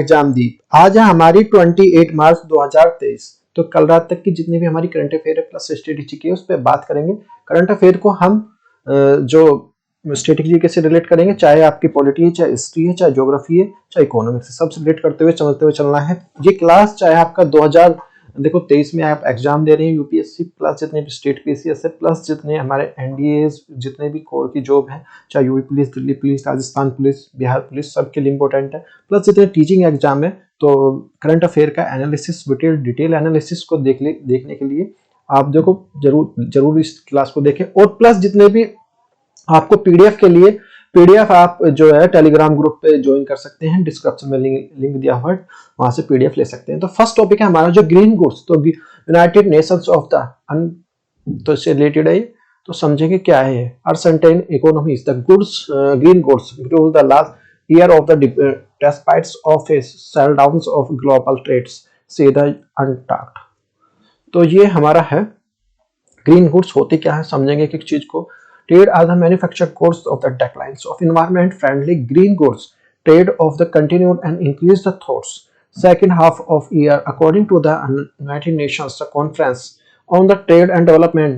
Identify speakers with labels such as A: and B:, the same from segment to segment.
A: Exam दी। आज है हमारी 28 मार्च 2023। तो कल रात तक की जितनी भी हमारी करंट अफेयर है प्लस स्ट्रेटेजी की उस पर बात करेंगे। करंट अफेयर को हम जो स्ट्रेटेजी के से रिलेट करेंगे, चाहे आपकी पॉलिटी है, चाहे हिस्ट्री है, चाहे ज्योग्राफी है, चाहे इकोनॉमिक्स है, सबसे रिलेट करते हुए समझते हुए चलना है। ये क्लास चाहे आपका 2023 में आप एग्जाम दे रहे हैं यूपीएससी, प्लस जितने भी स्टेट पीसीएस है, प्लस जितने हमारे एनडीए जितने भी कोर की जॉब है, चाहे UP police, Delhi police, Rajasthan police, Bihar police, सबके लिए इंपॉर्टेंट है। प्लस जितने टीचिंग एग्जाम है, तो करंट अफेयर का एनालिसिस, डिटेल एनालिसिस को देखने के लिए आप देखो जरूर इस क्लास को देखें। और प्लस जितने भी आपको पीडीएफ के लिए, पीडीएफ आप जो है टेलीग्राम ग्रुप पे ज्वाइन कर सकते हैं, डिस्क्रिप्शन में लिंक दिया हुआ है, वहां से पीडीएफ ले सकते हैं। तो फर्स्ट टॉपिक है हमारा जो ग्रीन गुड्स। तो यूनाइटेड नेशंस ऑफ द, तो इससे रिलेटेड है, तो समझेंगे क्या है। Argentine economies the goods, green goods grow the last year of the despites of a sell downs of global trades से द अनटैक्ड। तो ये हमारा है ग्रीन गुड्स होते क्या है, समझेंगे एक एक चीज को। Trade are the manufactured goods of the declines of environment-friendly green goods. Trade of the continued and increased the thoughts. Second half of year, according to the United Nations Conference on the Trade and Development.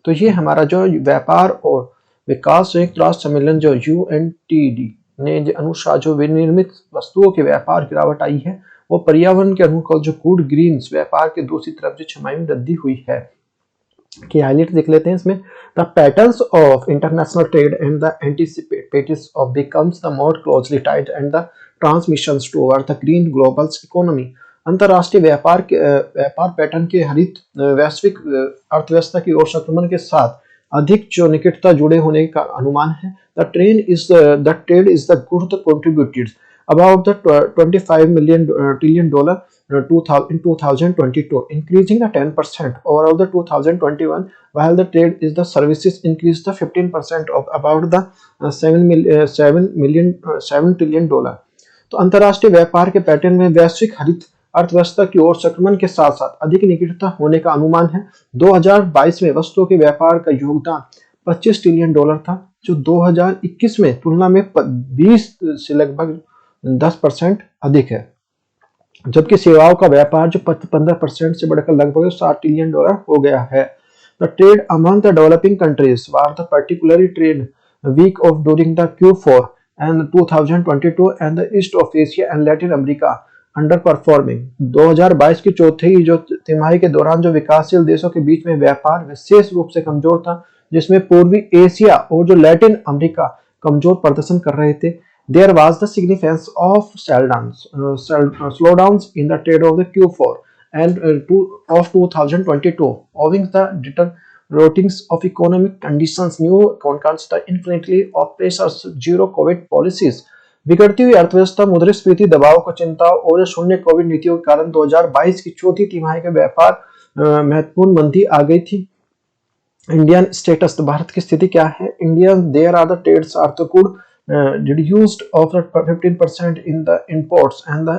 A: तो ये हमारा जो व्यापार और विकास संयुक्त राष्ट्र सम्मेलन जो UNTD ने अनुसार जो विनिर्मित वस्तुओं के व्यापार गिरावट आई है, वो पर्यावरण के अनुकूल जो गुड ग्रीन्स व्यापार के दूसरी तरफ जो छमाही में वृद्धि हुई है की हाईलाइट देख लेते हैं इसमें। The patterns of international trade and the anticipates of becomes the more closely tied and the transmissions toward the green global economy. अंतरराष्ट्रीय व्यापार पैटर्न के हरित वैश्विक अर्थव्यवस्था की ओर संक्रमण के साथ अधिक जो निकटता जुड़े होने का अनुमान है। The trade is the good contributed about the 25 million trillion dollar in 2022, increasing the 10% overall the 2021, while the trade is the services increased the 15% of about the 7 trillion dollar। तो अंतरराष्ट्रीय व्यापार के पैटर्न में वैश्विक हरित अर्थव्यवस्था की ओर संक्रमण के साथ साथ अधिक निकटता होने का अनुमान है। 2022 में वस्तुओं के व्यापार का योगदान 25 ट्रिलियन डॉलर था, जो 2021 में तुलना में 20 से लगभग 10% अधिक है, जबकि सेवाओं का व्यापार जो 15% से बढ़कर लगभग 60 ट्रिलियन डॉलर हो गया है। The trade among the developing countries were the particularly trade weak of during the Q4 and 2022 and the east of Asia and Latin America under performing. 2022 की चौथी जो तिमाही के दौरान जो विकासशील देशों के बीच में व्यापार विशेष रूप से कमजोर था, जिसमें पूर्वी एशिया और जो लैटिन अमेरिका कमजोर प्रदर्शन कर रहे थे। There was the significance of slowdowns in the trade of the Q4 and of 2022, owing the deteriorating of economic conditions, new concerns, the influence of pressures, zero COVID policies, बिगड़ती हुई अर्थव्यवस्था, मुद्रास्फीति दबाव को चिंता और शून्य कोविड नीतियों के कारण 2022 की चौथी तिमाही के व्यापार महत्वपूर्ण मंदी आ गई थी। इंडियन स्टेटस, तो भारत की स्थिति क्या है। India there are the trades are the good reduced of 15% in the imports and the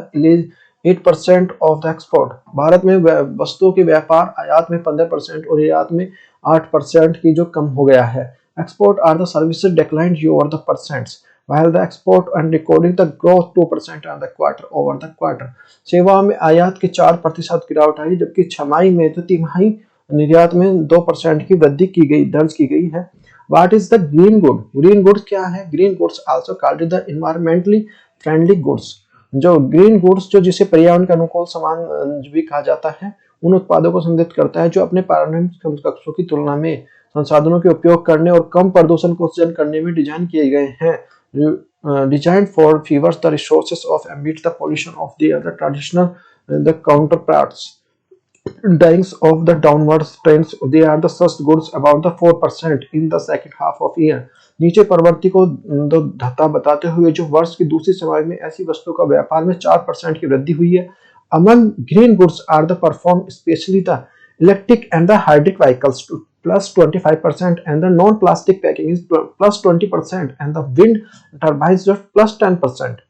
A: 8% of the export। Bharat में वस्तुओं के व्यापार आयात में 15% और निर्यात में 8% की जो कम हो गया है। Export are the services declined over the percents, while the export and recording the growth 2% on the quarter over the quarter। सेवाओं में आयात के 4% गिरावट आई, जबकि छमाही में तो तिमाही निर्यात में 2% की वृद्धि दर्ज की गई है। What is the green good? Green goods क्या है? Green goods also called the environmentally friendly goods। जो green goods जो जिसे पर्यावरण के अनुकूल सामान भी कहा जाता है, उन उत्पादों को संदर्भित करता है जो अपने पारंपरिक कक्षों की तुलना में संसाधनों के उपयोग करने और कम प्रदूषण को उत्सर्जन करने में डिजाइन किए गए हैं। Designed for favors the resources of amid the pollution of the other traditional the counterparts Dynamics of the downward trends, they are the such goods about the 4% in the second half of year। नीचे प्रवृत्ति को धता बताते हुए जो वर्ष की दूसरी तिमाही में ऐसी वस्तुओं का व्यापार में 4% की वृद्धि हुई है। Among green goods are the perform especially the electric and the hybrid vehicles to +25% and the non-plastic packing is +20% and the wind turbines just +10%।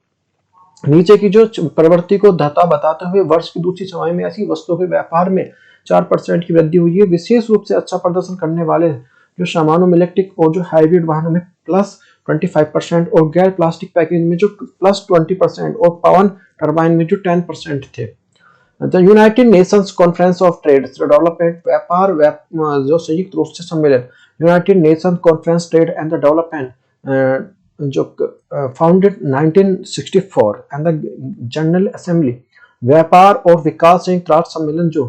A: नीचे की जो प्रवृत्ति को धता बताते हुए वर्ष की दूसरी तिमाही में ऐसी वस्तुओं के व्यापार में 4% की वृद्धि हुई है। विशेष रूप से अच्छा प्रदर्शन करने वाले जो सामानों में इलेक्ट्रिक और जो हाइब्रिड वाहनों में 25% और गैर प्लास्टिक पैकेजिंग में जो +20% और पवन टरबाइन में जो 10% थे। The united nations conference of trade development जो संयुक्त रूप से सम्मेलन united nations conference trade and the development जो founded 1964 and the general assembly व्यापार और विकास संयुक्त राष्ट्र सम्मेलन जो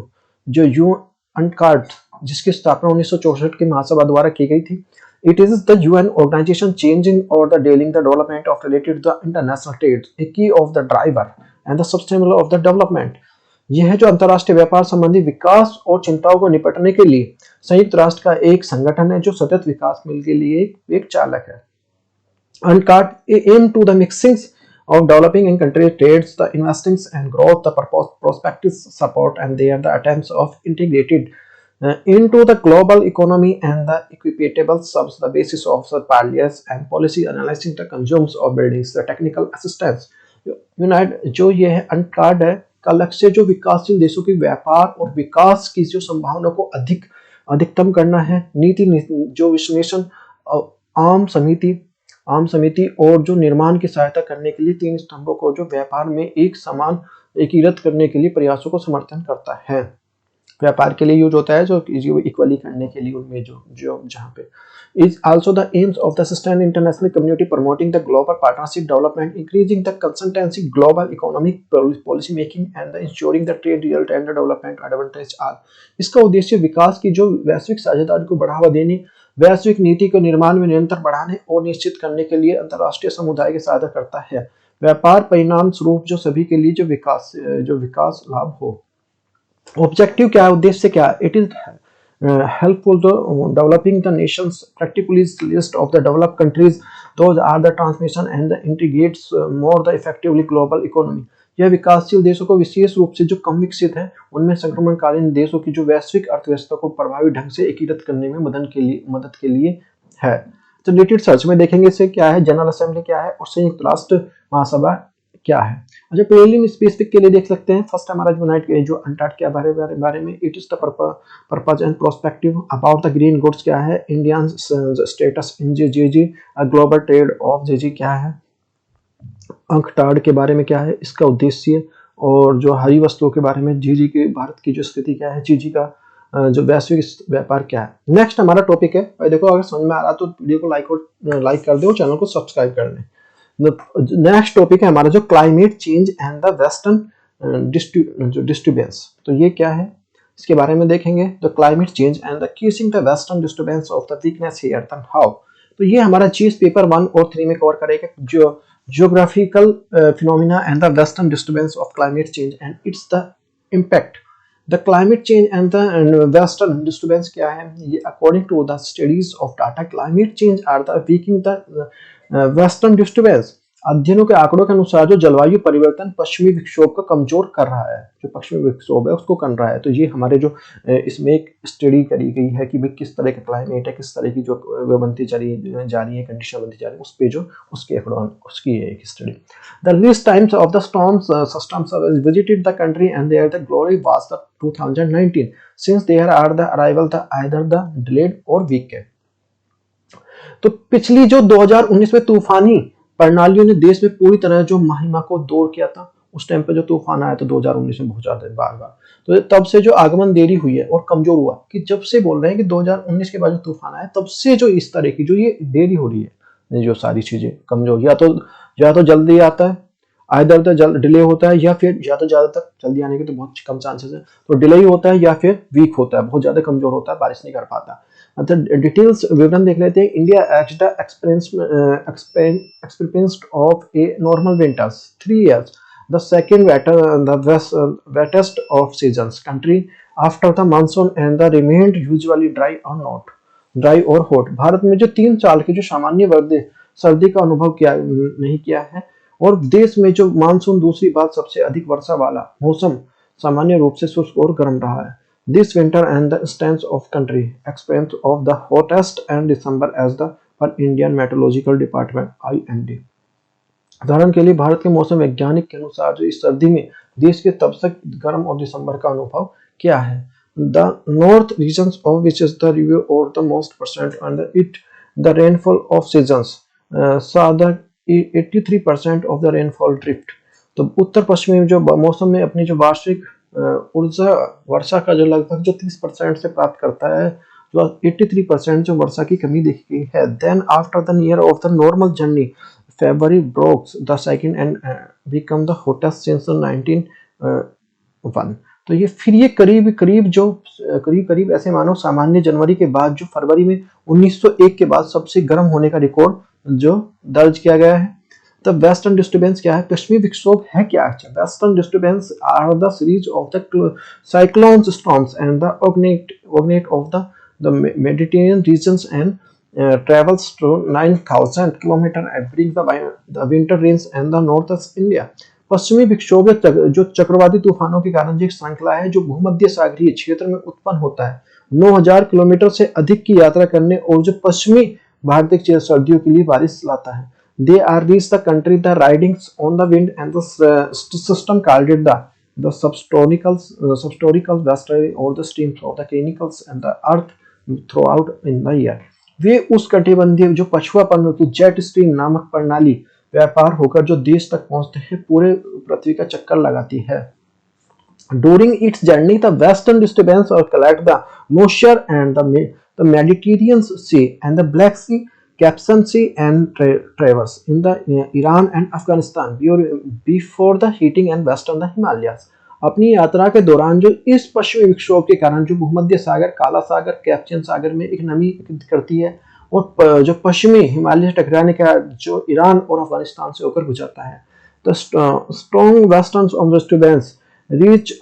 A: जो यू अनकार्ड जिसकी स्थापना 1964 की महासभा द्वारा की गई थी। It is the UN organization changing or the dealing the development of related to the international trade, a key of the driver and the sustainable of the development। यह है जो अंतर्राष्ट्रीय व्यापार संबंधी विकास और चिंताओं को निपटने के लिए संयुक्त राष्ट्र का एक संगठन है जो सतत विकास मिल के लिए एक चालक है। UNCTAD aim to the mixing of developing and country trades, the investings and growth, the prospective support, and they are the attempts of integrated into the global economy and the equitable subs the basis of the barriers and policy analyzing the consumes of buildings the technical assistance। Unite जो ये है अनकार्ड है का लक्ष्य जो विकासशील देशों के व्यापार और विकास की जो संभावना को अधिकतम करना है। नीति जो विश्लेषण आम समिति और जो निर्माण की सहायता करने के लिए 3 स्तंभों को जो व्यापार में एक समान एकीकृत करने के लिए प्रयासों को समर्थन करता है। व्यापार के लिए यूज होता है जो इक्वली करने के लिए उनमें जो जहाँ पे is also the aims of the sustained international community promoting the global partnership development, increasing the consultancy global economic policy making and the ensuring the trade real and the development advantage are। इसका उद्देश्य विकास की जो वैश्विक साझेदारी को बढ़ावा देने, वैश्विक नीति को निर्माण में निरंतर बढ़ाने और निश्चित करने के लिए अंतर्राष्ट्रीय समुदाय की सहायता करता है। व्यापार परिणाम स्वरूप जो सभी के लिए जो विकास लाभ हो। ऑब्जेक्टिव क्या है, उद्देश्य क्या है? It is helpful to developing the nation's practically list of the developed countries, those are the transmission and the integrates more the effectively global economy। यह विकासशील देशों को विशेष रूप से जो कम विकसित हैं उनमें संक्रमणकालीन देशों की जो वैश्विक अर्थव्यवस्था को प्रभावी ढंग से एकीकृत करने में मदद के लिए है। तो रिलेटेड सर्च में देखेंगे इससे क्या है, जनरल असेंबली क्या है और संयुक्त राष्ट्र महासभा क्या है। अच्छा, प्रीलिम स्पेसिफिक के लिए देख सकते हैं। फर्स्ट हमारा जो अनटार्ड के बारे में it is the purpose and prospective about the green goods क्या है, इंडियन स्टेटस इन जीजी, ग्लोबल ट्रेड ऑफ जीजी क्या है, अंकटाड के बारे में क्या है, इसका उद्देश्य, और जो हरी वस्तुओं के बारे में जीजी के भारत की जो स्थिति क्या है, जीजी का जो वैश्विक व्यापार क्या है। नेक्स्ट हमारा टॉपिक है, भाई देखो अगर समझ में आ रहा तो वीडियो को लाइक कर दो, चैनल को सब्सक्राइब कर लें। नेक्स्ट टॉपिक है हमारा जो climate change and the western disturbance. तो ये क्या है इसके बारे में देखेंगे। The climate change and the causing the western disturbance of the weakness here then how. तो ये हमारा चीज पेपर 1 और 3 में कवर करेगा, जो geographical phenomena and the western disturbance of climate change and its the impact. The climate change and the western disturbance क्या है, ये according to the studies of data climate change are the weaking the western disturbance. अध्ययनों के आंकड़ों के अनुसार जो जलवायु परिवर्तन पश्चिमी विक्षोभ को कमजोर कर रहा है, जो पश्चिमी विक्षोभ है उसको कर रहा है। तो ये हमारे जो इसमें एक स्टडी करी गई है कि भाई किस तरह का क्लाइमेट है, किस तरह की जो बनती जा रही है कंडीशन बनती जा रही है, उस पे जो उसकी एक study. The least times of the storms systems visited the country and there the glory was the 2019 since there are the arrival the either the delayed और वीक। तो पिछली जो 2019 में तूफानी प्रणालियों ने देश में पूरी तरह जो महिमा को दूर किया था। उस टाइम पे जो तूफान आया तो 2019 में बहुत ज्यादा बार, तो तब से जो आगमन देरी हुई है और कमजोर हुआ, कि जब से बोल रहे हैं कि 2019 के बाद जो तूफान आया तब से जो इस तरह की जो ये देरी हो रही है, जो सारी चीजें कमजोर, या तो जल्दी आता है, आइदर तो डिले होता है, या फिर या तो ज्यादातर जल्दी आने के तो बहुत कम चांसेस है, तो डिले ही होता है, या फिर वीक होता है, बहुत ज्यादा कमजोर होता है, बारिश नहीं कर पाता। डिटेल्स विवरण देख लेते हैं। India experienced of a normal winters 3 years, the second wettest of seasons country after the monsoon and the remained usually dry or hot। Bharat में जो 3 साल की जो सामान्य सर्दी का अनुभव नहीं किया है, और देश में जो मानसून दूसरी बार सबसे अधिक वर्षा वाला मौसम सामान्य रूप से शुष्क और गर्म रहा है। This winter and the instance of country experienced of the hottest and December as the for Indian Meteorological Department IMD। उदाहरण के लिए भारत के मौसम वैज्ञानिक के अनुसार जो इस सर्दी में देश के तब तक गर्म और दिसंबर का अनुभव क्या है। The north regions of which is the review or the most percent and it the rainfall of seasons saw the 83% of the rainfall drift। तो उत्तर पश्चिमी जो मौसम में अपनी जो वार्षिक ऊर्जा वर्षा का जो लगभग जो 30% से प्राप्त करता है, जो 83% जो वर्षा की कमी देखी गई है। Then after the year of the normal journey February broke the second and become the hottest since 1901। तो ये फिर ये करीब करीब ऐसे मानो सामान्य जनवरी के बाद जो फरवरी में 1901 के बाद सबसे गर्म होने का रिकॉर्ड जो दर्ज किया गया है। द वेस्टर्न डिस्टर्बेंस क्या है? पश्चिमी विक्षोभ है क्या? Western disturbance are the series of the cyclones storms and the originate of the Mediterranean regions and travels to 9,000 km brings the winter rains and the northeast India। पश्चिमी विक्षोभ जो चक्रवाती तूफानों के कारण एक श्रृंखला है जो भूमध्य सागरीय क्षेत्र में उत्पन्न होता है। 9,000 किलोमीटर से अधिक की यात्रा करने और जो पश्चिमी भारतीय क्षेत्र सर्दियों के लिए बारिश लाता है। They are reach the country the ridings on the wind and the system called it the subtropical westerly or the streams of the chemicals and the earth throughout in the year। वे उस कटिबंधीय जो पछुआपन की jet stream नामक प्रणाली व्यापार होकर जो देश तक पहुंचते हैं पूरे पृथ्वी का चक्कर लगाती है। During its journey, the western disturbance or collect the moisture and the Mediterranean Sea and the Black Sea, Caspian Sea and traverse in the Iran and Afghanistan before the heating and western the Himalayas। अपनी यात्रा के दौरान जो इस पश्चिमी विक्षोभ के कारण जो भूमध्य सागर, काला सागर, कैस्पियन सागर में एक नमी करती है और जो पश्चिमी हिमालय से टकराने का जो ईरान और अफगानिस्तान से होकर गुजरता है। The strong western disturbance reach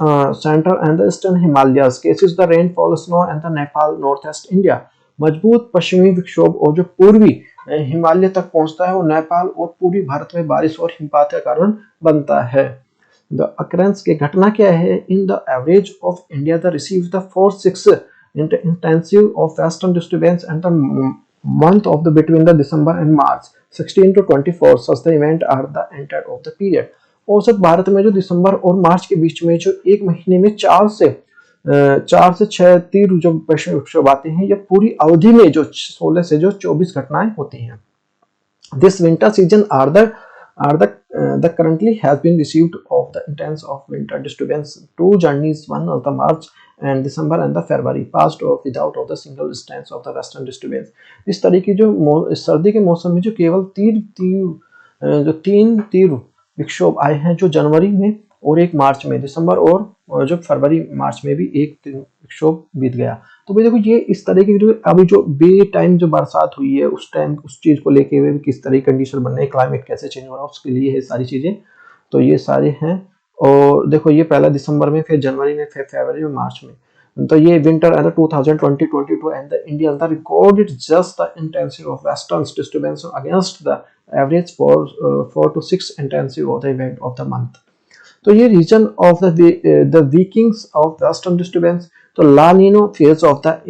A: central and the eastern Himalayas cases the rainfall snow and the Nepal northeast India। मजबूत पश्चिमी विक्षोभ और जो पूर्वी हिमालय तक पहुंचता है वो नेपाल और पूर्वी भारत में बारिश और हिमपात का कारण बनता है। The occurrence के घटना क्या है? In the average of India the receives the 4-6 intensive of western disturbance and the month of the between the December and March 16 to 24 such the event are the entered of the period। औसत भारत में जो दिसंबर और मार्च के बीच में जो एक महीने में 4 से 6 तीव्र जो पश्चिमी विक्षोभ आते हैं, या पूरी अवधि में जो 16 से जो 24 घटनाएं होती हैं। This winter season are the currently has been received of the intense of winter disturbance 2 journeys, one of the March and December and the February passed off without of the single instance of the western disturbance। इस तरह की जो सर्दी के मौसम में जो केवल तीन तीव्र विक्षोभ आए हैं जो जनवरी में और एक मार्च में, दिसंबर और जो फरवरी मार्च में भी एक विक्षोभ बीत गया। तो भाई देखो ये इस तरह की जो अभी जो बे टाइम जो बरसात हुई है उस टाइम उस चीज को लेके हुए किस तरह की कंडीशन बन रही है, क्लाइमेट कैसे चेंज हो रहा है, उसके लिए है सारी चीजें। तो ये सारे हैं। और देखो ये पहला दिसंबर में, फिर जनवरी में, फिर फरवरी में, मार्च में। तो ये winter and 2020-22 and the India the recorded just the intensity of western disturbance against the average 4 to 6 intensity of the event of the month. तो ये region of the weakings of western disturbance. तो La Nina phase of the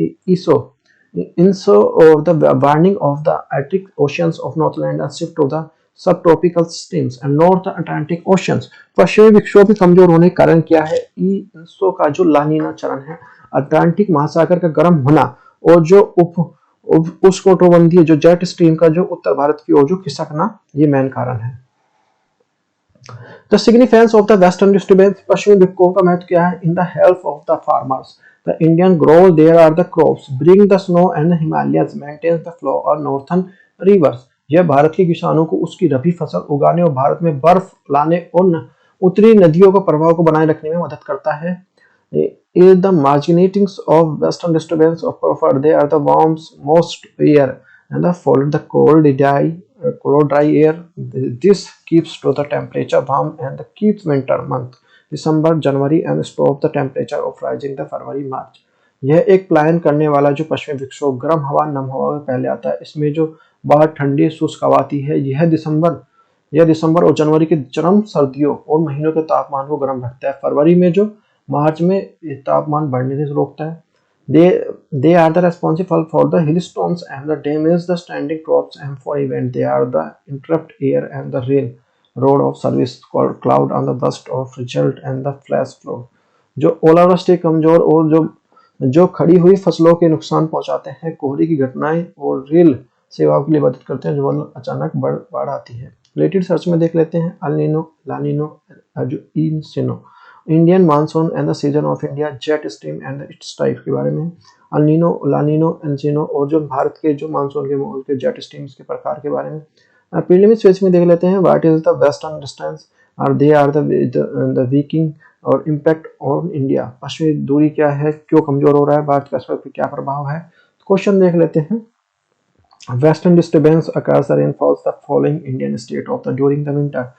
A: ENSO और the warning of the Arctic oceans of northland and shift of the sub tropical streams and north Atlantic oceans. पश्चिमी विक्षोभ के कमजोर होने के कारण क्या है? इंसो का जो ला नीना चरण है, अटलांटिक महासागर का गर्म होना और जो उष्णकटिबंधीय जो जेट स्ट्रीम का जो उत्तर भारत की ओर जो खिसकना, ये मेन कारण है। The significance of the western disturbance, पश्चिमी विक्षोभ का महत्व क्या है? In the health of the farmers, the Indian grow there are the crops, bring the snow and the Himalayas, maintains the flow of northern rivers। यह भारत के किसानों को उसकी रबी फसल उगाने और भारत में बर्फ लाने और उत्तरी नदियों का प्रभाव को बनाए रखने में मदद करता है। Is the marginating of western disturbance of prefer they are the warms most air and the followed the cold dry air। This keeps to the temperature warm and keeps winter month December January and stop the temperature of rising the February March। यह एक प्लायन करने वाला जो पश्चिमी विक्षोभ गर्म हवा नम हवा में पहले आता है। इसमें जो बाहर ठंडी शुष्क हवा आती है, यह दिसंबर और जनवरी के चरम सर्दियों और महीनों के तापमान को गर्म रखता है। फरवरी में जो मार्च में तापमान बढ़ने से रोकता है। They are the responsible for the hailstorms and the damage the standing crops and for event they are the interrupt air and the railroad of service cloud on the burst of result and the flash flood। जो ओलावृष्टि, कमजोर और जो खड़ी हुई फसलों के नुकसान पहुंचाते हैं, कोहरे की घटनाएं और रेल सेवाओं के लिए मदद करते हैं जो मतलब अचानक बाढ़ आती है। रिलेटेड सर्च में देख लेते हैं अल नीनो, ला नीनो, इन सिनो, Indian monsoon and the season of India, jet stream and its type के बारे में, अल नीनो, ला नीनो, एल सिनो और जो भारत के जो मानसून के जेट स्ट्रीम्स के प्रकार के बारे में। प्रीलिमिनरी स्टेज में देख लेते हैं what is the western distance और दे आर द वीकिंग और इम्पैक्ट ऑन इंडिया, पश्चिमी दूरी क्या है, क्यों कमजोर हो रहा है, भारत का इस पर क्या प्रभाव है। क्वेश्चन देख लेते हैं western disturbance across the rainfalls the following Indian state of the during the winter.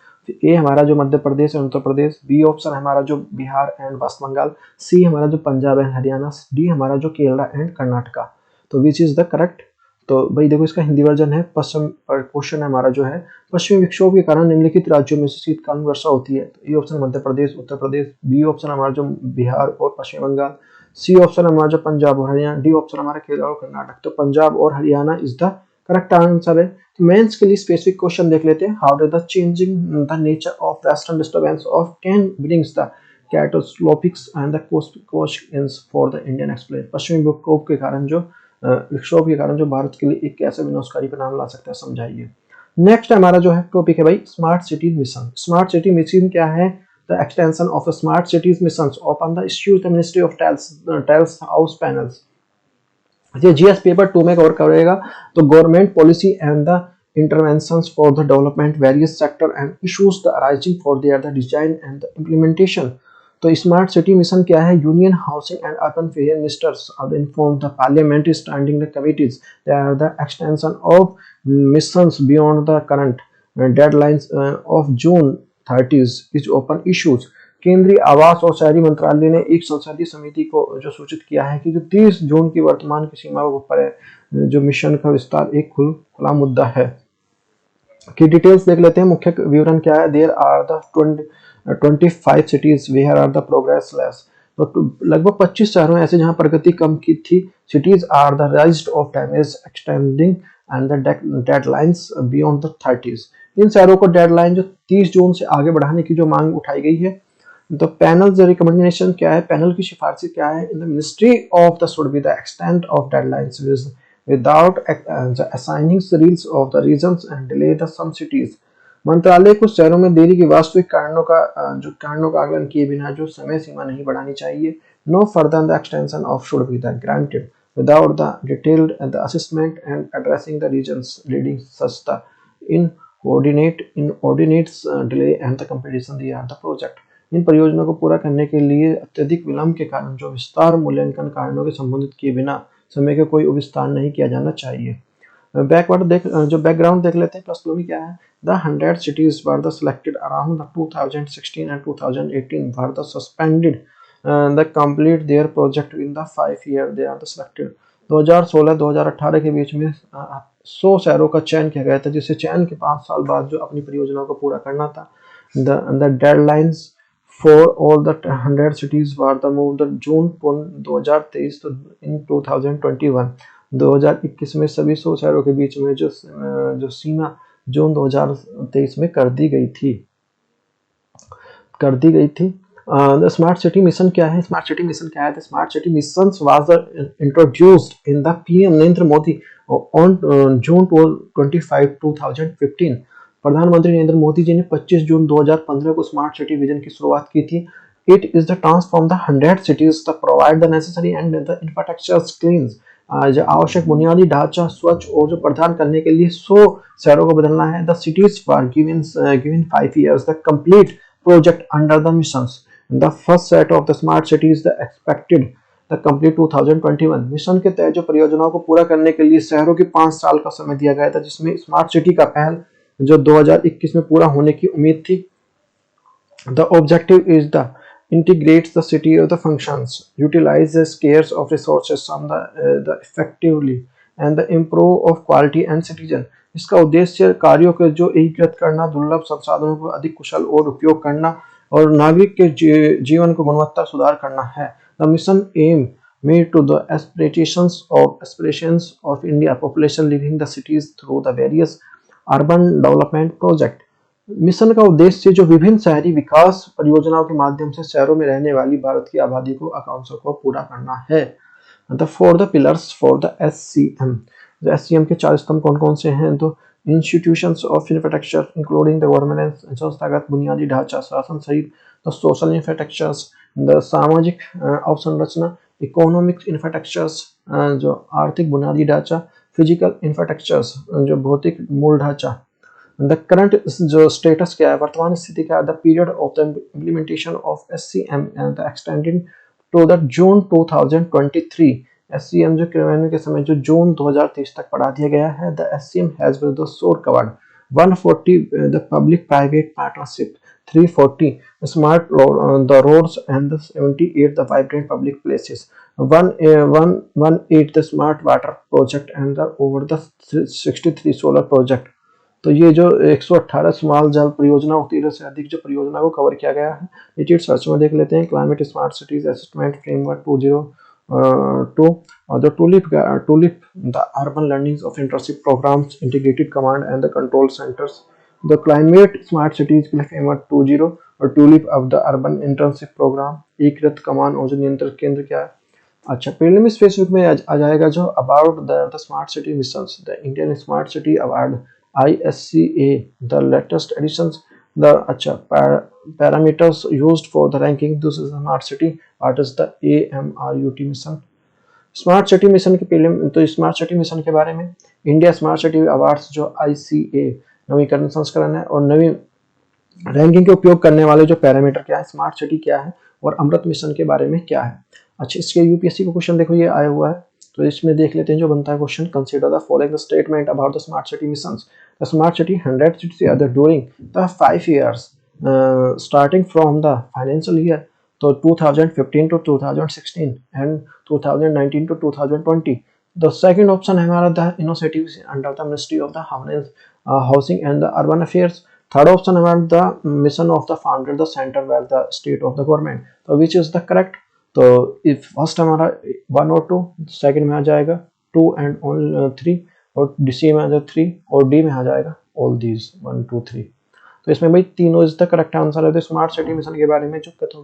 A: ए हमारा जो मध्य प्रदेश है उत्तर प्रदेश, बी ऑप्शन हमारा जो बिहार एंड वेस्ट बंगाल, सी हमारा जो पंजाब एंड हरियाणा, डी हमारा जो केरला एंड कर्नाटका। तो विच इज द करेक्ट। तो भाई देखो इसका हिंदी वर्जन है, पश्चिम पर क्वेश्चन हमारा जो है पश्चिमी विक्षोभ के कारण निम्नलिखित राज्यों में से शीतकालीन वर्षा होती है। तो A option Madhya Pradesh Uttar Pradesh, B option हमारा जो बिहार और पश्चिम बंगाल, सी ऑप्शन हमारा जो पंजाब और हरियाणा, डी ऑप्शन हमारा केरला और कर्नाटक। तो पंजाब और Haryana is the correct answer है। तो मेंस के लिए स्पेसिफिक क्वेश्चन देख लेते हैं how does the changing the nature of western disturbance of can brings the catastrophics and the costs for the Indian explain. पश्चिमी विक्षोभ के कारण जो भारत के लिए एक कैसे विनाशकारी परिणाम ला सकता है, समझाइए। नेक्स्ट हमारा जो है टॉपिक है भाई smart city mission. Smart city mission क्या है? The extension of the smart cities mission open the issues the ministry of tells house panels. ये जीएस पेपर 2 में कवर करेगा। तो government policy and the interventions for the development various sector and issues the arising for there the design and the implementation. तो smart city mission क्या है? Union housing and urban affair ministers have informed the parliament standing the committees they are the extension of missions beyond the current deadlines of June 30 is open issues। केंद्रीय आवास और शहरी मंत्रालय ने एक संसदीय समिति को जो सूचित किया है कि जो 30 जून की वर्तमान की सीमा के ऊपर है जो मिशन का विस्तार एक खुला मुद्दा है। की डिटेल्स देख लेते हैं। मुख्य विवरण क्या है? There are the 25 cities where are the progress less। तो लगभग 25 शहरों ऐसे जहां प्रगति कम की थी। cities are the rise of damage extending and the deadlines beyond the 30s। इन शहरों को डेडलाइन जो 30 जून से आगे बढ़ाने की जो मांग उठाई गई है। तो पैनल रिकमेंडेशन क्या है? पैनल की सिफारिश क्या है? In the ministry of the should be the extent of deadlines without assigning the reals of the regions and delay the some cities। मंत्रालय कुछ शहरों में देरी के वास्तविक कारणों का आकलन किए बिना जो समय सीमा नहीं बढ़ानी चाहिए। No further the extension of should be the granted without the detailed the assessment and addressing the reasons leading such the inordinates delay and the competition the are the project। इन परियोजनाओं को पूरा करने के लिए अत्यधिक विलंब के कारण जो विस्तार मूल्यांकन कारणों के संबंधित किए बिना समय का कोई विस्तार नहीं किया जाना चाहिए। जो बैकग्राउंड देख लेते हैं। प्लस में क्या है? The 100 cities were the selected around the 2016 and 2018 were the suspended the complete their project in the 5 year they are the selected। 2016-2018 के बीच में 100 शहरों का चयन किया गया था जिसे चयन के 5 साल बाद जो अपनी परियोजनाओं को पूरा करना था। the deadlines for all the 100 cities were the moved the June 2023 to in 2021। 2021 में सभी 100 शहरों के बीच में जो सीमा जून 2023 में कर दी गई थी। द स्मार्ट सिटी मिशन क्या है? स्मार्ट सिटी मिशन क्या है? The smart city mission was introduced in the PM Narendra Modi on June 25 2015। प्रधानमंत्री नरेंद्र मोदी जी ने 25 जून 2015 को स्मार्ट सिटी विजन की शुरुआत की थी। It is the transform the 100 cities to provide the necessary and the infrastructure cleans। जो आवश्यक बुनियादी ढांचा स्वच्छ और जो प्रदान करने के लिए 100 शहरों को बदलना है। The cities for given 5 years the complete project under the missions. The first set of the smart cities the expected the complete 2021। Mission के तहत जो परियोजनाओं को पूरा करने के लिए शहरों की 5 साल का समय दिया गया था जिसमें स्मार्ट सिटी का पहल जो 2021 में पूरा होने की उम्मीद थी। The objective is the integrates the city of the functions, utilize the scarce of resources from the effectively and the improve of quality and citizen। इसका उद्देश्य कार्यों के जो एकीकृत करना, दुर्लभ संसाधनों को अधिक कुशल और उपयोग करना और नागरिक के जीवन को गुणवत्ता सुधार करना है। The mission aim made to the aspirations of India population living the cities through the various urban development project। Mission का उद्देश्य जो विभिन्न शहरी विकास परियोजनाओं के माध्यम से शहरों में रहने वाली भारत की आबादी को आकांक्षाओं को पूरा करना है। For the pillars for the SCM। SCM के 4 स्तंभ कौन कौन से हैं? तो institutions of infrastructure including the governance, संस्थागत बुनियादी ढांचा, शासन सहित, द सोशल इंफ्रास्ट्रक्चर्स, द सामाजिक अवसंरचना, इकोनॉमिक इंफ्रास्ट्रक्चर्स जो आर्थिक बुनियादी ढांचा, फिजिकल इंफ्रास्ट्रक्चर्स जो भौतिक मूल ढांचा। द करंट जो स्टेटस क्या है, वर्तमान स्थिति क्या है? The period of the implementation of SCM and the extended to the June 2023। SCM जो क्रियान्वयन के समय जो जून 2023 तक बढ़ा दिया गया है। The SCM has been the sore covered 140 the public private partnership, 340 smart the roads and 78 the vibrant public places, 118 the smart water project and the over the 63 solar project. तो ये जो 118 स्मॉल जल परियोजना और 13 से अधिक जो परियोजना को कवर किया गया है। नीचे सर्च में देख लेते हैं। Climate smart cities assessment framework 2002 और the TULIP the urban learning of internship programmes integrated command and the control centres, the climate smart cities framework 20 और TULIP of the urban internship programme. एकीकृत कमान और जो नियंत्रण केंद्र क्या है? अच्छा, प्रीलिम स्पेसिफिक में आ जाएगा जो about the smart city missions, the Indian smart city award ISCA, the latest additions, the अच्छा parameters used for the ranking this is a smart city, what is the AMRUT mission। Smart city mission के पहले तो smart city mission के बारे में India smart city awards जो ICA नवीकरण संस्करण है और नवी रैंकिंग के उपयोग करने वाले जो पैरामीटर क्या है, स्मार्ट सिटी क्या है और अमृत मिशन के बारे में क्या है। अच्छा, इसके यूपीएससी का क्वेश्चन देखो ये आया हुआ है, तो इसमें देख लेते हैं जो बनता है question. Consider the following statement about the smart city missions. The smart city 100 cities are during the 5 years starting from the financial year तो 2015 to 2016 and 2019 to 2020। The second option है हमारा the initiatives under the ministry of the housing and the urban affairs. Third option है हमारा the mission of the founder the centre well the state of the government. तो विच is the correct? तो if first हमारा 1 और 2, second में आ जाएगा 2 and 3 और सी में आ जाएगा 3 और डी में आ जाएगा ऑल दीज 1 2 3। तो इसमें भाई तीनों इज द करेक्ट आंसर है। तो स्मार्ट सिटी मिशन के बारे में जो कथन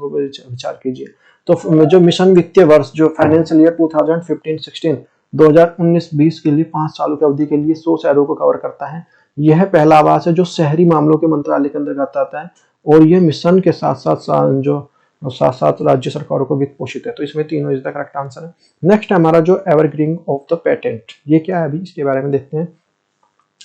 A: विचार कीजिए। तो जो मिशन वित्तीय वर्ष जो फाइनेंशियल ईयर 2015-16 2019-20 के लिए 5 सालों की अवधि के लिए 100 शहरों को कवर करता है। यह पहला आवास है जो शहरी मामलों के मंत्रालय के अंतर्गत आता है और यह मिशन के साथ साथ राज्य सरकारों को वित्त पोषित है। तो इसमें तीनों इज द करेक्ट आंसर है। नेक्स्ट है हमारा जो एवरग्रीन ऑफ द पेटेंट, ये क्या है अभी इसके बारे में देखते हैं।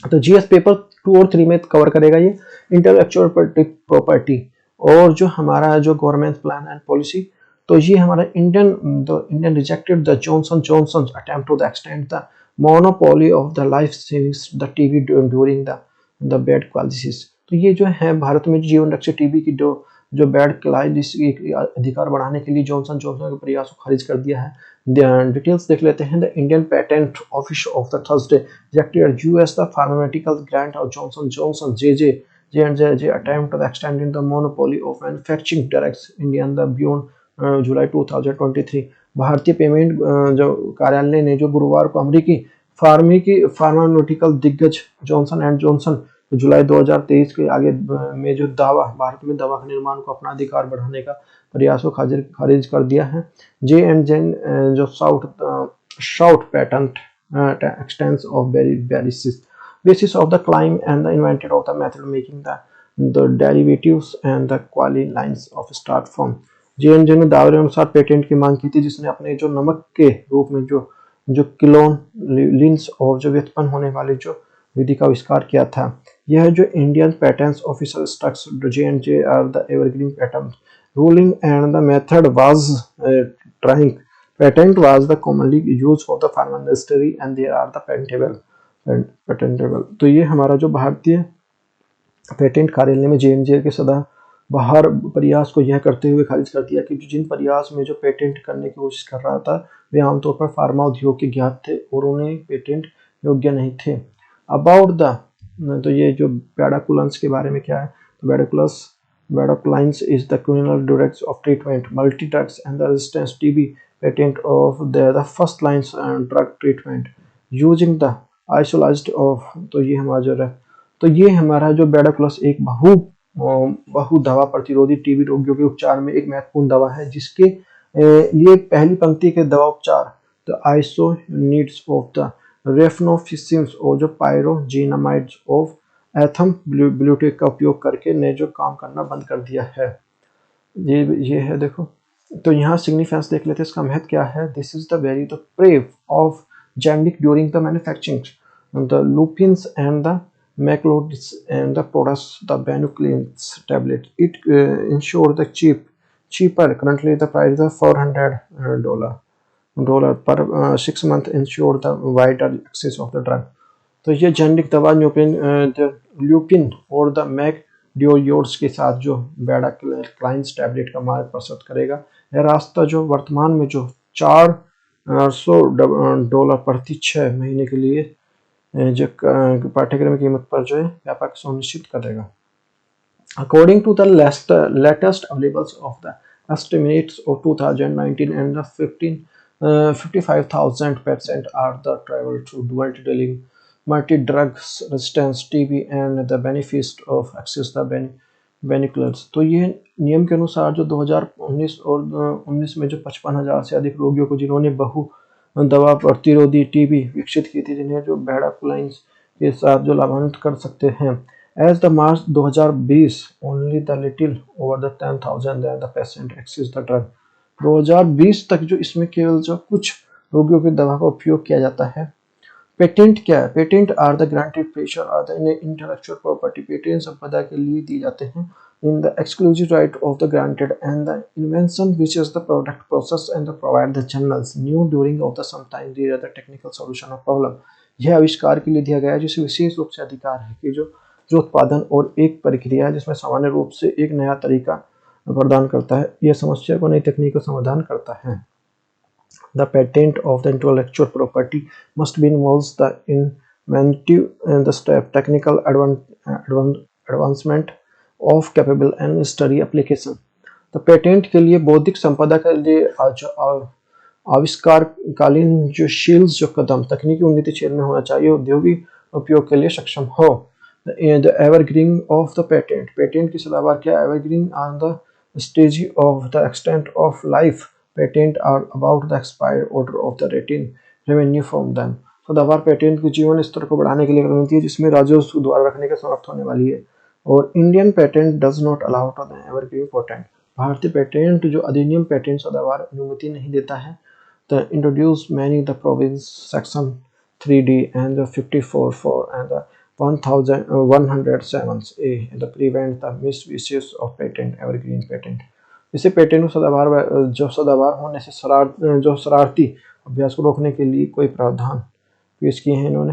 A: तो जीएस पेपर 2 और 3 में कवर करेगा ये इंटेलेक्चुअल प्रॉपर्टी और जो हमारा जो गवर्नमेंट प्लान एंड पॉलिसी। तो ये हमारा Indian rejected the Johnson attempt to the extend the monopoly of the life savings the TB during the bed crisis. तो ये जो है भारत में जीवन रक्षक टीबी की जो बेड क्राइसिस अधिकार बढ़ाने के लिए जॉनसन के प्रयास को खारिज कर दिया है। डिटेल्स देख लेते हैं। The Indian patent office of the Thursday rejected US the pharmaceutical grant of Johnson J&J attempt to extend the monopoly of manufacturing drugs India the beyond जुलाई 2023। भारतीय पेमेंट जो कार्यालय ने जो गुरुवार को अमेरिकी फार्मास्यूटिकल दिग्गज जॉनसन एंड जॉनसन जुलाई 2023 के आगे में जो दावा भारत में दवा के निर्माण को अपना अधिकार बढ़ाने का प्रयास को खारिज कर दिया है। J&J जो south patent expanse of basis of the claim and the invented of the method making the derivatives and the quali lines of start from। J&J ने दावे अनुसार पेटेंट की मांग की थी जिसने अपने जो नमक के रूप में जो किलोन लिंस और जो व्युत्पन्न होने वाले जो विधि का आविष्कार किया था। यह जो Indian patents officer stucks J&J are the evergreen patent ruling and the method was trying patent was the commonly used for the pharma industry and there are the patentable. तो ये हमारा जो भारतीय पेटेंट कार्यालय में J&J के सदा बाहर प्रयास को यह करते हुए खारिज कर दिया कि जिन प्रयास में जो पेटेंट करने की कोशिश कर रहा था वे आमतौर पर फार्मा उद्योग के ज्ञात थे और उन्हें पेटेंट योग्य नहीं थे। अबाउट द तो ये जो बेडाकुलेंस के बारे में क्या है। तो bedaquiline is the clinical drugs of treatment multi drugs and the resistance TB patent of the first line drug treatment using the isoniazid of. तो ये हमारा जो बेडाकुलस एक बहु दवा प्रतिरोधी टीबी रोगियों के उपचार में एक महत्वपूर्ण दवा है जिसके लिए पहली पंक्ति के दवा उपचार the iso needs of the rifampicins और जो पायरोजीनामाइड्स ऑफ एथम ब्लूटेक का उपयोग करके ने जो काम करना बंद कर दिया है। ये है देखो। तो यहाँ सिग्निफिकेंस देख लेते हैं, इसका महत्व क्या है। This is the very the prev of jaundice during the manufacturing the Lupins and the macloids and the products the banucleans tablet. It ensure the cheaper. Currently the price is $400 per 6 month ensure the wider access of the drug. तो ये generic दवा lupin और the मैकडोयोड्स के साथ जो बेडा clans tablet का मार्ग प्रस्तुत करेगा। यह रास्ता जो वर्तमान में जो $400 प्रति 6 महीने के लिए जो पाठ्यक्रम की कीमत पर जो है व्यापक सुनिश्चित करेगा। According to the latest availables of the estimates of 2019 and the 55,000 patients are the travel to dual dealing multi-drug resistance TB and the benefits of access the binoculars। तो ये नियम के अनुसार जो 2019 और 19 में जो 55,000 से अधिक रोगियों को जिन्होंने बहु दवा प्रतिरोधी टीबी विकसित की थी, जिन्हें जो बेडाक्लाइंस के साथ जो लाभान्वित कर सकते हैं। As the March 2020 only the little over the 10,000 the patient access the drug. 2020 तक जो इसमें केवल जो कुछ रोगियों की दवा का उपयोग किया जाता है। पेटेंट क्या है? Patent are the granted feature are the intellectual property. Patent संपदा के लिए दिए जाते हैं in the exclusive right of the granted and the invention which is the product process and the provide the journals new during of the sometime there are the technical solution of problem। यह आविष्कार के लिए दिया गया है जिसे विशेष रूप से अधिकार है कि जो उत्पादन और एक प्रक्रिया है जिसमें सामान्य रूप से एक नया तरीका प्रदान करता है, यह समस्या को नई तकनीक का समाधान करता है। The patent of the intellectual property must be involves the inventive and the step technical advancement of capable and study application। तो पेटेंट के लिए बौद्धिक संपदा के लिए आविष्कारकालीन जो शील्स जो कदम तकनीकी उन्नति क्षेत्र में होना चाहिए, औद्योगिक उपयोग के लिए सक्षम हो। The evergreen of the patent। Patent की सदाबहार क्या? evergreen on the stage of the extent of life patent are about the expired order of the revenue from them। सदाबहार पेटेंट के जीवन स्तर को बढ़ाने के लिए रणनीति है जिसमें राजस्व द्वारा रखने के समाप्त होने वाली है। और Indian patent does not allow to the evergreen patent. भारतीय पेटेंट जो अधिनियम पेटेंट सदाबहार अनुमति नहीं देता है। The introduce many the province section 3D and the 54(4) and the 1107A the prevent the misuses of patent evergreen patent. इसे patent सदाबहार होने से शरारती अभ्यास को रोकने के लिए कोई प्रावधान पेश किए हैं इन्होंने।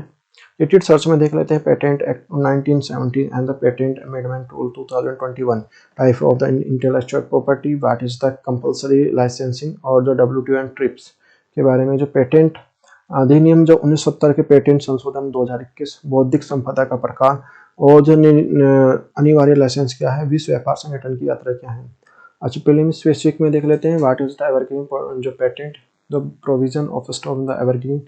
A: रेटेड सर्च में देख लेते हैं patent act 1970 and the patent amendment rule 2021 type of the intellectual property what is the compulsory licensing और जो WTO एंड ट्रिप्स के बारे में। जो पेटेंट अधिनियम जो 1970 के पेटेंट संशोधन 2021 बौद्धिक संपदा का प्रकार और जो अनिवार्य लाइसेंस क्या है, विश्व व्यापार संगठन की यात्रा क्या है। अच्छा पहले में स्पेसिफिक में देख लेते हैं व्हाट इज द एवरग्रीन जो patent the provision of stop the evergreen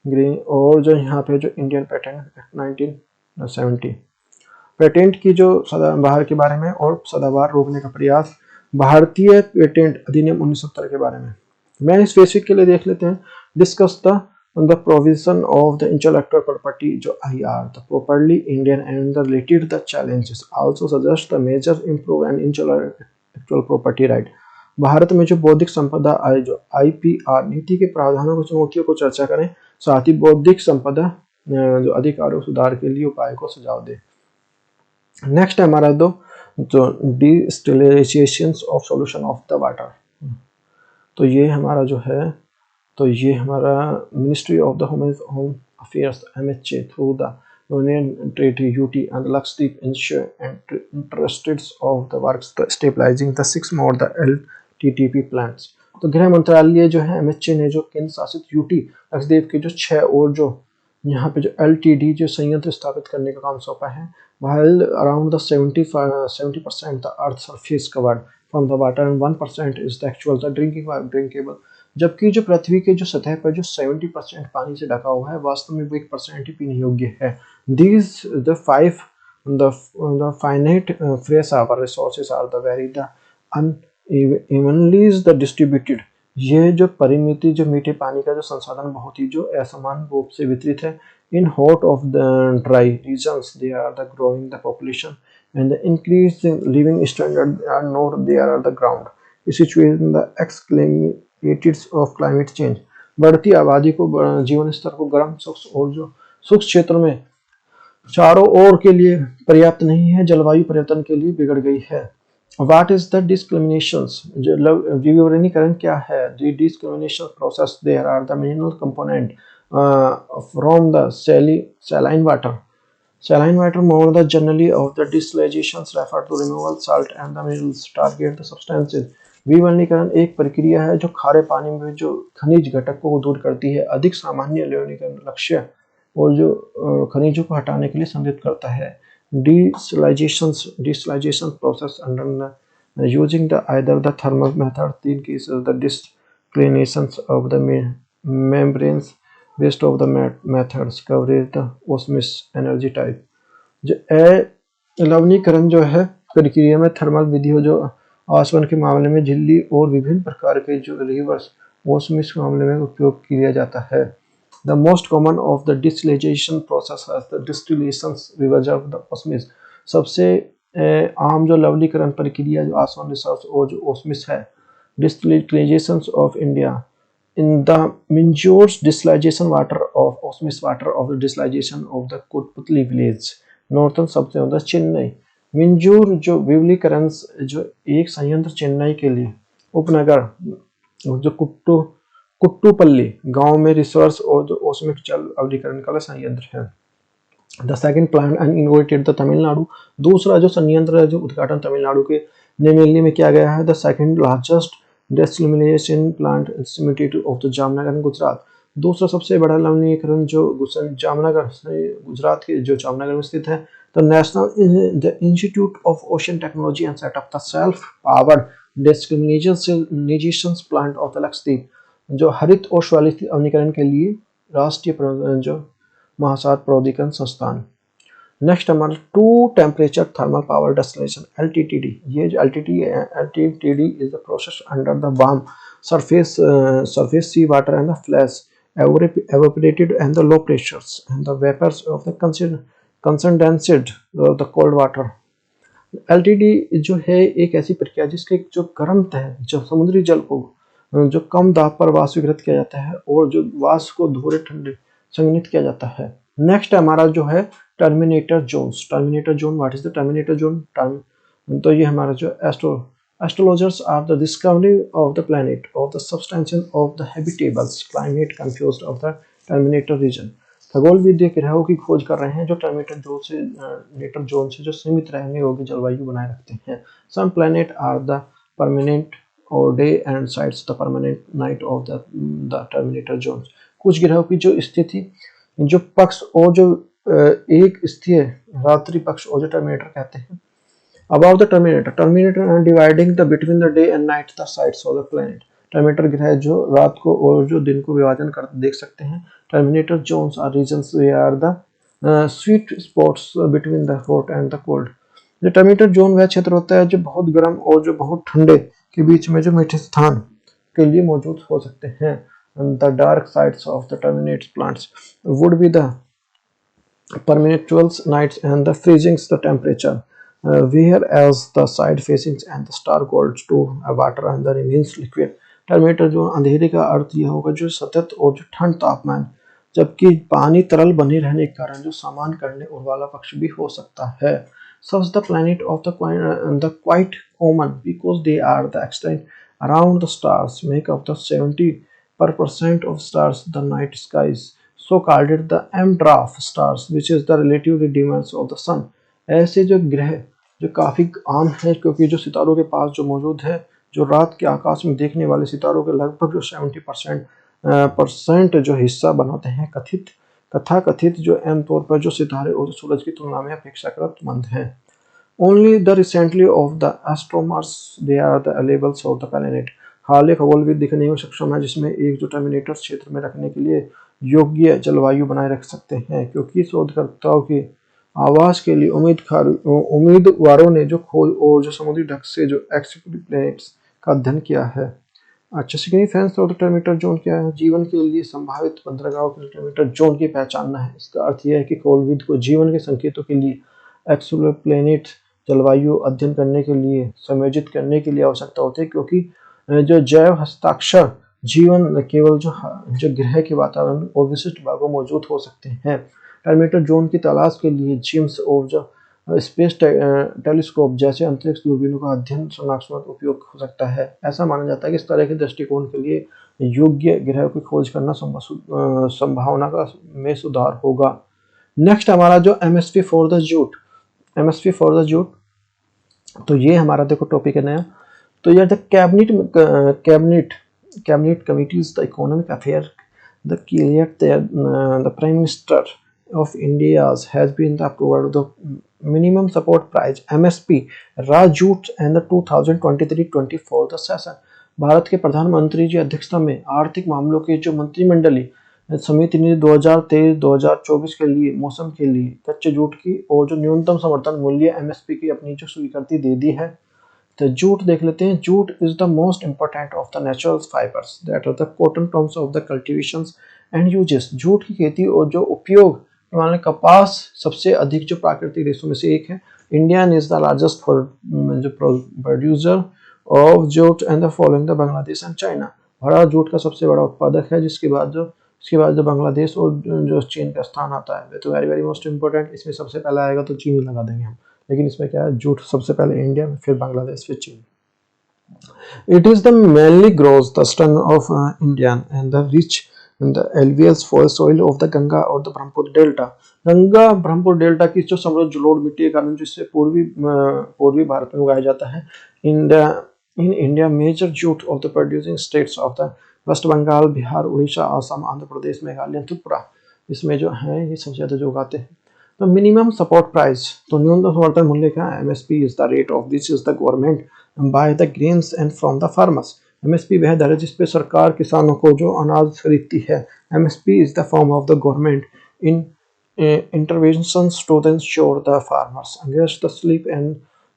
A: green और जो यहाँ पे जो इंडियन पेटेंट एक्ट 1970। पेटेंट की जो सदाबहार के बारे में और सदाबहार रोकने का प्रयास। भारतीय पेटेंट अधिनियम 1970 के बारे में मैं स्पेसिफिक के लिए देख लेते हैं। Discuss the provision of the intellectual property जो IR the properly Indian and the related the challenges also suggest the measure improve and intellectual property right. Bharat में जो बौद्धिक संपदा जो IPR नीति के प्रावधानों की चुनौतियों को चर्चा करें, साथ ही बौद्धिक संपदा जो अधिकारों सुधार के लिए उपाय को सुझाव दे। नेक्स्ट है हमारा जो distillation of solution of the water. तो ये हमारा जो है तो ये हमारा ministry of the home affairs MHA through the union territory UT and Lakshadweep interested of the works stabilising the 6 more the LTTP plants. तो गृह मंत्रालय जो है MHA ने जो केंद्र शासित UT लक्षद्वीप के जो 6 और जो यहाँ पे जो LTD जो संयंत्र स्थापित करने का काम सौंपा है। while around the 70% the earth surface covered from the water and 1% is the actual the drinkable। जबकि जो पृथ्वी के जो सतह पर जो 70% पानी से ढका हुआ है, वास्तव में वो 1% ही पीने योग्य है। These the finite fresh water resources are the very the unevenly the distributed ये जो परिमिति जो मीठे पानी का जो संसाधन बहुत ही जो असमान रूप से वितरित है। In hot of the dry regions they are the growing the population and the increase living standard are not there are the ground situation the exclamatives of climate change. बढ़ती आबादी को जीवन स्तर को गर्म शुष्क और जो शुष्क क्षेत्र में चारों ओर के लिए पर्याप्त नहीं है, जलवायु परिवर्तन के लिए बिगड़ गई है। What is the discriminations? विवरणीकरण क्या है? The discrimination process there are the mineral component from the saline water. Saline water more the generally of the distillation refer to removal salt and the minerals target the substances. विवरणीकरण एक प्रक्रिया है जो खारे पानी में जो खनिज घटकों को दूर करती है। अधिक सामान्य विवरणीकरण लक्ष्य और जो खनिजों को हटाने के लिए संदर्भित करता है। Distillation process under using the either the thermal method, in cases the distillation of the membranes, based of the methods coverage the osmosis energy type. जो लवणीकरण जो है प्रक्रिया में थर्मल विधि हो जो आसवन के मामले में झिल्ली और विभिन्न प्रकार के जो रिवर्स ओस्मिस के मामले में उपयोग किया जाता है। The most common of the distillation process has the distillation reverse of the osmosis. सबसे आम जो लवणीकरण प्रक्रिया जो आसवन रिवर्स और जो ओस्मिस है। Distillation of India. In the Minjur's distillation water of osmosis water of the distillation of the Kotputli village, northern सबसे होता है चेन्नई। मिंजूर जो विवलीकरण जो एक संयंत्र चेन्नई के लिए उपनगर जो कुट्टुपल्ली गांव में रिसर्च और जो ओस्मिक जल अवधीकरण का संयंत्र है। The second plant and innovated the Tamil Nadu. दूसरा जो संयंत्र है जो उद्घाटन तमिलनाडु के नेमेली में किया गया है। The second largest desalination plant estimated of the Jamnagar Gujarat. दूसरा सबसे बड़ा लवणीकरण जो जामनगर गुजरात के जो जामनगर में स्थित है। The national institute of ocean technology and set up the self powered desalination plant of the Lakshadweep. जो हरित और ज्वलित अवनीकरण के लिए राष्ट्रीय जो महासागर प्रौद्योगिकी संस्थान। नेक्स्ट हमारा to temperature thermal power distillation LTTD। ये जो LTTD is the process under the warm surface sea water and the flash evaporated and the low pressures and the vapors of the condensed the cold water। LTD जो है एक ऐसी प्रक्रिया जिसके जो गर्म तह जो समुद्री जल को जो कम दाब पर वाष्पीकृत किया जाता है और जो वाष्प को धोरे ठंडे संघनित किया जाता है। नेक्स्ट हमारा जो है terminator zones. Terminator zone, what is the terminator zone? तो ये हमारा जो astrologers are the discovery of the planet of the substantiation of the habitables climate confused of the terminator region. खगोल विद्या ग्रहों की खोज कर रहे हैं जो टर्मिनेटर जोन से जो सीमित रहने योग्य जलवायु बनाए रखते हैं। सम प्लैनेट आर द परमानेंट और day and sides the permanent night of the terminator zone. कुछ ग्रहों की जो स्थिति जो पक्ष और जो एक स्थिर रात्रि पक्ष और जो टर्मिनेटर कहते हैं। About the terminator and dividing the between the day and night the sides of the planet. Terminator ग्रह जो रात को और जो दिन को विभाजन कर देख सकते हैं। Terminator zones are regions they are the sweet spots between the hot and the cold. जो टर्मिनेटर जोन वह क्षेत्र होता है जो बहुत गर्म और जो बहुत ठंडे के बीच में जो मीठे स्थान के लिए मौजूद हो सकते हैं। The dark sides of the terminate plants would be the perpetual nights and the freezing the temperature, whereas the side facings and the star gold to water and the remains liquid। Terminator जो अंधेरे का अर्थ यह होगा जो सतत और जो ठंड तापमान, जबकि पानी तरल बने रहने के कारण जो सामान करने और वाला पक्ष भी हो सकता है। Such the planet of the quite common because they are the extent around the stars make up the 70% of stars the night skies, so called it the M-dwarf stars which is the relative redeemers of the sun। ऐसे जो ग्रह जो काफी आम है क्योंकि जो सितारों के पास जो मौजूद है जो रात के आकाश में देखने वाले सितारों के लगभग जो 70% जो हिस्सा बनाते हैं कथित जो आम तौर पर जो सितारे और सूरज की तुलना में अपेक्षाकृत मंद हैं। Only the recently of the astronomers they are the labels of the planet। हाल ही खगोलविद दिखने में सक्षम है जिसमें एक जो टर्मिनेटर क्षेत्र में रखने के लिए योग्य जलवायु बनाए रख सकते हैं क्योंकि शोधकर्ताओं के आवास के लिए उम्मीदवारों ने जो खोज और जो समुद्री ढक से जो एक्सप्लेनेट्स का अध्ययन किया है। अच्छा, सिग्निफिकेंस ऑफ द टर्मीटर जोन क्या है? जीवन के लिए संभावित बंदरगाहों के टर्मीटर जोन की पहचानना है। इसका अर्थ यह है कि खगोलविद को जीवन के संकेतों के लिए एक्सोप्लैनेट जलवायु अध्ययन करने के लिए समायोजित करने के लिए आवश्यकता होती है, क्योंकि जो जैव हस्ताक्षर जीवन केवल जो ग्रह के वातावरण और विशिष्ट भागों मौजूद हो सकते हैं। टर्मीटर जोन की तलाश के लिए जेम्स और जो स्पेस टेलीस्कोप जैसे अंतरिक्ष दूरबीनों का अध्ययन संरचनात्मक उपयोग हो सकता है। ऐसा माना जाता है कि इस तरह के दृष्टिकोण के लिए योग्य ग्रह की खोज करना संभावना का में सुधार होगा। नेक्स्ट हमारा जो MSP for the jute, MSP for the jute, तो ये हमारा देखो टॉपिक है नया। तो यार the cabinet committees the economic affair the clear the prime minister of India's has been the approval of the minimum support price MSP Rajut and the 2023-24 the session। Bharat के प्रधानमंत्री की अध्यक्षता में आर्थिक मामलों की जो मंत्रिमंडलीय समिति ने 2023-2024 के लिए मौसम के लिए कच्चे जूट की और जो न्यूनतम समर्थन मूल्य एमएसपी की अपनी जो स्वीकृति दे दी है। तो जूट देख लेते हैं। Jute is the most important of the natural fibres that are the cotton terms of the cultivations and uses. Jute की खेती और जो उपयोग माने कपास सबसे अधिक जो प्राकृतिक रेशों में से एक है। India is the largest producer of jute and the following the Bangladesh and China. Bharat jute का सबसे बड़ा उत्पादक है, इसके बाद जो बांग्लादेश और जो चीन का स्थान आता है। तो वेरी वेरी मोस्ट इंपॉर्टेंट, इसमें सबसे पहला आएगा तो चीन लगा देंगे हम, लेकिन इसमें क्या है, जूट सबसे पहले इंडिया, फिर बांग्लादेश, फिर चीन। It is the mainly grows the stone of Indian and the rich and the alluvial soil of the Ganga और the Brahmaputra delta. Ganga Brahmaputra delta की जो समृद्ध जलोढ़ मिट्टी के कारण जिससे पूर्वी भारत में उगाया जाता है। in India major jute of the producing states of the West Bengal, Bihar, Orissa, Assam, Andhra Pradesh, Meghalaya, Tripura, इसमें जो है ये सबसे ज्यादा जो उगाते हैं। तो मिनिमम सपोर्ट प्राइस, तो न्यूनतम समर्थन मूल्य क्या है? MSP is the rate of this is the government by the grains and from the farmers. MSP वह दर है जिसपे सरकार किसानों को जो अनाज खरीदती है। MSP is the form of the government in interventions to ensure the farmers against the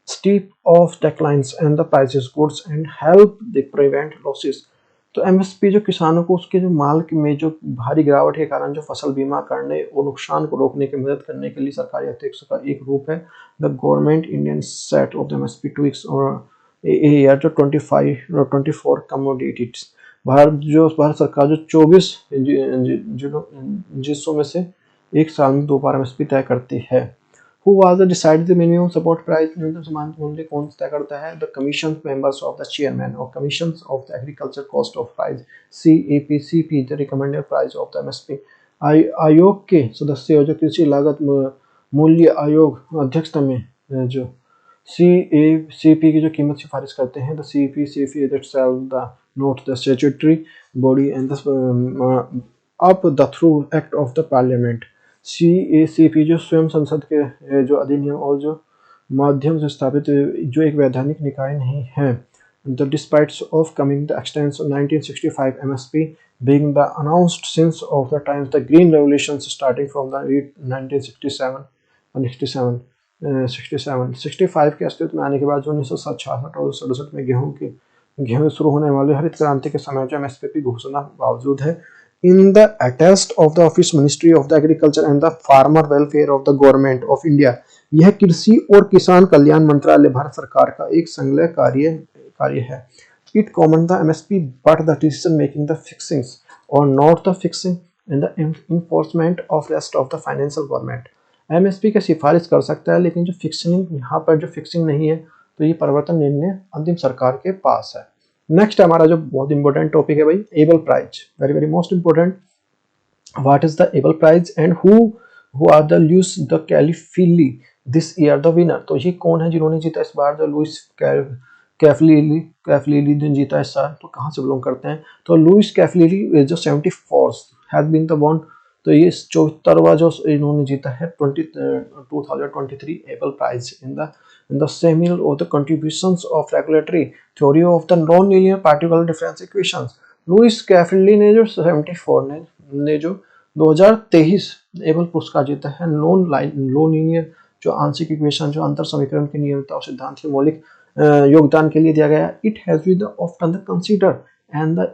A: steep of declines and the prices goods and help they prevent losses। तो एमएसपी जो किसानों को उसके जो माल में जो भारी गिरावट के कारण जो फसल बीमा करने और नुकसान को रोकने की मदद करने के लिए सरकारी अध्यक्ष का एक रूप है। The government Indian set of the MSP ट्विक्स और ईयर जो 24 कमोडिटीज। भारत सरकार जो 24 जिसों में से एक साल में 2 बार एमएसपी तय करती है। Who was the decide the minimum support price? न्यूनतम समर्थन मूल्य कौन तय करता है? The commission members of the chairman or commissions of the agriculture cost of price CAPCP the recommended price of the MSP। आयोग के सदस्य जो कृषि लागत मूल्य आयोग अध्यक्षता में जो CACP की जो कीमत सिफारिश करते हैं। The CAPCP that shall the note the statutory body and the up the through act of the parliament। CACP जो स्वयं संसद के जो अधिनियम और जो माध्यम से स्थापित जो एक वैधानिक निकाय नहीं है। The despite of coming the extension 1965 MSP being the announced since of the times the green revolutions starting from the 1967 और 65 के अस्तित्व में आने के बाद 1966 और 67 में गेहूं शुरू होने वाले हरित क्रांति के समय जो एमएसपी की घोषणा बावजूद है। In the attest of the office Ministry of the Agriculture and the Farmer Welfare of the Government of India। यह कृषि और किसान कल्याण मंत्रालय भारत सरकार का एक संलग्न कार्य है। It commend the MSP but the decision making the fixings or not the fixing and the enforcement of rest of the financial government। MSP का सिफारिश कर सकता है, लेकिन जो फिक्सिंग यहाँ पर जो फिक्सिंग नहीं है तो ये परिवर्तन निर्णय अंतिम सरकार के पास है। नेक्स्ट हमारा जो बहुत इंपॉर्टेंट टॉपिक है भाई, Abel prize, very very most important. What is the Abel prize and who are the Luis the Caffarelli this year the winner. तो ये कौन है जिन्होंने जीता इस बार? द लुइस कैफलिली ने जीता इस साल। तो कहाँ से बिलोंग करते हैं? तो लुइस कैफलिली जो 74th has been the one, तो ये 74वां जो इन्होंने जीता है 2023 Abel prize in the seminar of the contributions of regulatory theory of the non-linear particle difference equations। Luis Caffarelli ने जो 74 ने जो 2023 एबल पुरस्कार जीता है नॉन लीनियर जो आंशिक इक्वेशन जो अंतर समीकरण की नियमितता और सिद्धांत के मौलिक योगदान के लिए दिया गया। It has been often considered and the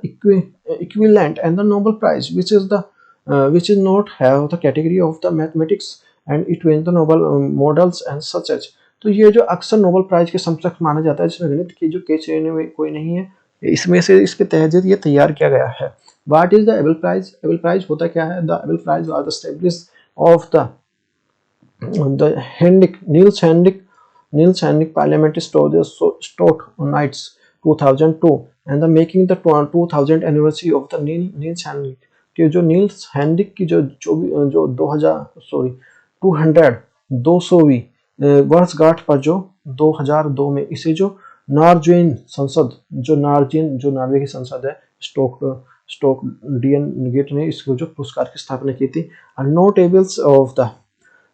A: equivalent and the Nobel Prize, which is not have the category of the mathematics and it wins the Nobel models and such as। तो ये जो अक्सर नोबेल प्राइज के समकक्ष माना जाता है जिसमें गणित की जो के श्रेणी में कोई नहीं है, इसमें से इसके तहत ये तैयार किया गया है। What is the Abel prize? Abel prize होता क्या है? The Abel prize are the established of the Niels Henrik Parliamentary Stott Nights 2002 and the making the 2000 anniversary of the Niels Henrik के जो नील्स हेनरिक की जो 200वीं वर्षगांठ पर जो 2002 में इसे जो नॉर्वेजियन संसद जो नॉर्वे की संसद है स्टोक डीएन गेट ने इसको जो पुरस्कार की स्थापना की थी।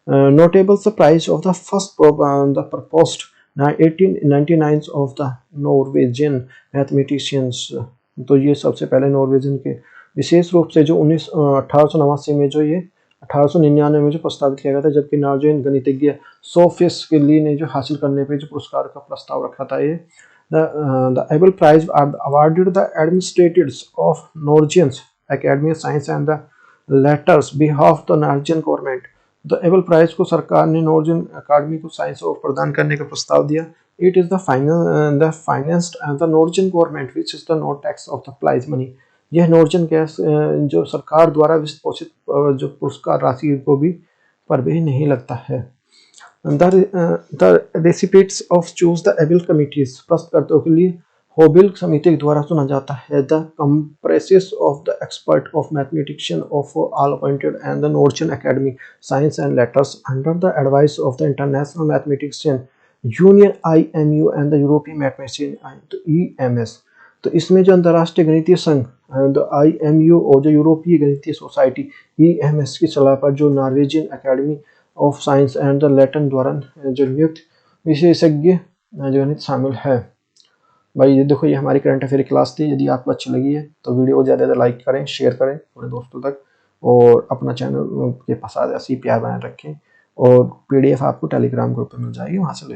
A: Notables the prize of the first the proposed 1899 of the Norwegian mathematicians। तो ये सबसे पहले नॉर्वेजियन के विशेष रूप से जो 1889 में जो ये 1899 में जो प्रस्तावित किया गया था, जबकि नॉर्वेजियन गणितज्ञ सोफिस के लिए ने जो हासिल करने पे जो पुरस्कार का प्रस्ताव रखा था ये। The Abel Prize are awarded the administrators of Norwegian Academy of Science and the Letters behalf of the Norwegian government। The Abel prize को सरकार ने नॉर्वेजियन अकादमी को साइंस और प्रदान करने का प्रस्ताव दिया। It is the financed and the Norwegian government which is the no tax of the prize money. यह नॉर्वेजियन गैस जो सरकार द्वारा वित्त पोषित जो पुरस्कार राशि को भी पर भी नहीं लगता है। The recipients of choose the Abel committees, प्रश्नकर्ताओं के लिए होबिल समिति द्वारा चुना जाता है। The compresses of the expert of mathematician of all appointed and the Norwegian academy science and letters under the advice of the international mathematician union IMU and the European mathematician EMS। तो इसमें जो अंतर्राष्ट्रीय गणितीय संघ IMU और जो यूरोपीय गणितीय सोसाइटी EMS की सलाह पर जो Norwegian academy of science and the Latin द्वारा जो नियुक्त विशेषज्ञ जो गणित शामिल है। भाई ये देखो, ये हमारी करंट अफेयर क्लास थी। यदि आपको अच्छी लगी है तो वीडियो को ज़्यादा लाइक करें, शेयर करें अपने दोस्तों तक और अपना चैनल के साथ ऐसे ही प्यार बनाए रखें। और PDF आपको टेलीग्राम ग्रुप पर मिल जाएगी, वहाँ से